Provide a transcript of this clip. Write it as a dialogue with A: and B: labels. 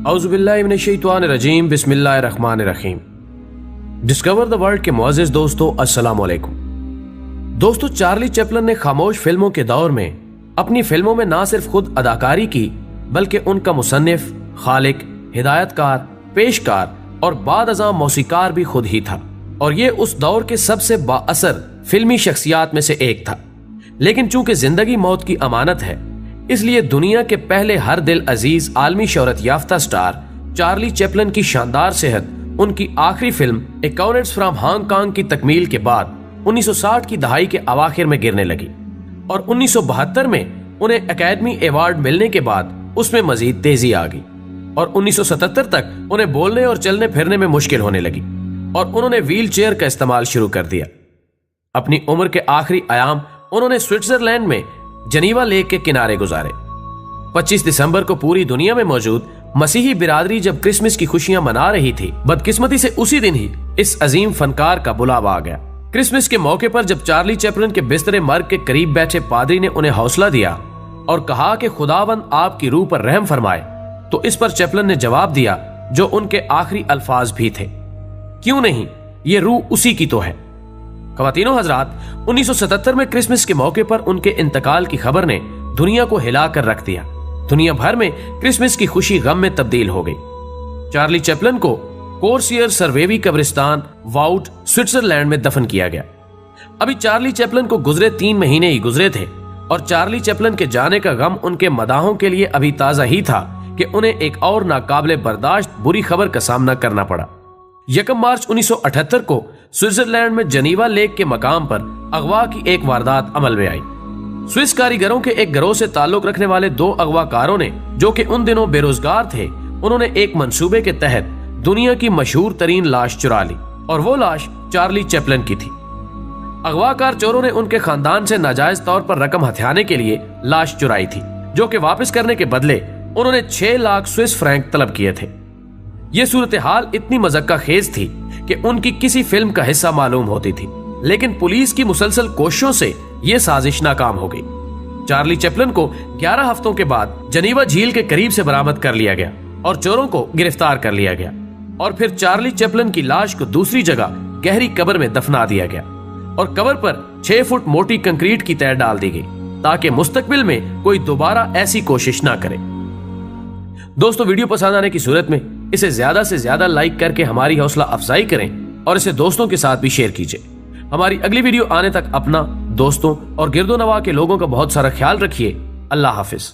A: اعوذ باللہ من الشیطان الرجیم، بسم اللہ الرحمن الرحیم۔ ڈسکور دا ورلڈ کے معزز دوستو، السلام علیکم۔ دوستو، چارلی چپلن نے خاموش فلموں کے دور میں اپنی فلموں میں نہ صرف خود اداکاری کی بلکہ ان کا مصنف، خالق، ہدایت کار، پیشکار اور بعد ازاں موسیقار بھی خود ہی تھا، اور یہ اس دور کے سب سے با اثر فلمی شخصیات میں سے ایک تھا۔ لیکن چونکہ زندگی موت کی امانت ہے، اس لیے دنیا کے پہلے ہر دل عزیز عالمی شہرت یافتہ سٹار چارلی چپلن کی شاندار صحت ان کی آخری film accounts from Hong Kong کی تکمیل کے بعد 1960 کی دہائی کے اواخر میں گرنے لگی، اور 1972 میں انہیں اکیڈمی ایوارڈ ملنے کے بعد اس میں مزید تیزی آ گئی، اور 1977 تک انہیں بولنے اور چلنے پھرنے میں مشکل ہونے لگی، اور انہوں نے ویل چیئر کا استعمال شروع کر دیا۔ اپنی عمر کے آخری ایام انہوں نے سوئٹزرلینڈ میں جنیوا لیک کے کنارے گزارے۔ 25 دسمبر کو پوری دنیا میں موجود مسیحی برادری جب کرسمس کی خوشیاں منا رہی تھی، بدقسمتی سے اسی دن ہی اس عظیم فنکار کا بلاوا آ گیا۔ کرسمس کے موقع پر جب چارلی چپلن کے بستر مرگ کے قریب بیٹھے پادری نے انہیں حوصلہ دیا اور کہا کہ خداوند آپ کی روح پر رحم فرمائے، تو اس پر چپلن نے جواب دیا جو ان کے آخری الفاظ بھی تھے، کیوں نہیں، یہ روح اسی کی تو ہے۔ خواتین و حضرات، 1977 میں کرسمس کے موقع پر ان کے انتقال کی خبر نے دنیا کو ہلا کر رکھ دیا۔ دنیا بھر میں کرسمس کی خوشی غم میں تبدیل ہو گئی۔ چارلی چپلن کو کورسیئر سرویوی قبرستان واؤٹ سوئٹزرلینڈ میں دفن کیا گیا۔ ابھی چارلی چپلن کو گزرے 3 مہینے ہی گزرے تھے، اور چارلی چپلن کے جانے کا غم ان کے مداحوں کے لیے ابھی تازہ ہی تھا کہ انہیں ایک اور ناقابل برداشت بری خبر کا سامنا کرنا پڑا۔ 1 مارچ 1978 کو سوئٹزرلینڈ میں جنیوا لیک کے مقام پر اغوا کی ایک واردات عمل میں آئی۔ سوئس کاریگروں کے ایک گروہ سے تعلق رکھنے والے 2 اغوا کاروں نے، جو کہ ان دنوں بے روزگار تھے، انہوں نے ایک منصوبے کے تحت دنیا کی مشہور ترین لاش چرا لی، اور وہ لاش چارلی چپلن کی تھی۔ اغوا کار چوروں نے ان کے خاندان سے ناجائز طور پر رقم ہتھیانے کے لیے لاش چرائی تھی، جو کہ واپس کرنے کے بدلے انہوں نے 6 لاکھ سوئس فرینک طلب کیے تھے۔ یہ صورتحال اتنی مذکہ خیز تھی کہ ان کی کسی فلم کا حصہ معلوم ہوتی تھی، لیکن پولیس کی مسلسل کوششوں سے یہ سازش ناکام ہو گئی۔ چارلی چپلن کو 11 ہفتوں کے بعد جنیوا جھیل کے قریب سے برآمد کر لیا گیا اور چوروں کو گرفتار کر لیا گیا، اور پھر چارلی چپلن کی لاش کو دوسری جگہ گہری قبر میں دفنا دیا گیا، اور قبر پر 6 فٹ موٹی کنکریٹ کی تہ ڈال دی گئی تاکہ مستقبل میں کوئی دوبارہ ایسی کوشش نہ کرے۔ دوستو، ویڈیو پسند آنے کی صورت میں اسے زیادہ سے زیادہ لائک کر کے ہماری حوصلہ افزائی کریں، اور اسے دوستوں کے ساتھ بھی شیئر کیجئے۔ ہماری اگلی ویڈیو آنے تک اپنا، دوستوں اور گرد و نواح کے لوگوں کا بہت سارا خیال رکھیے۔ اللہ حافظ۔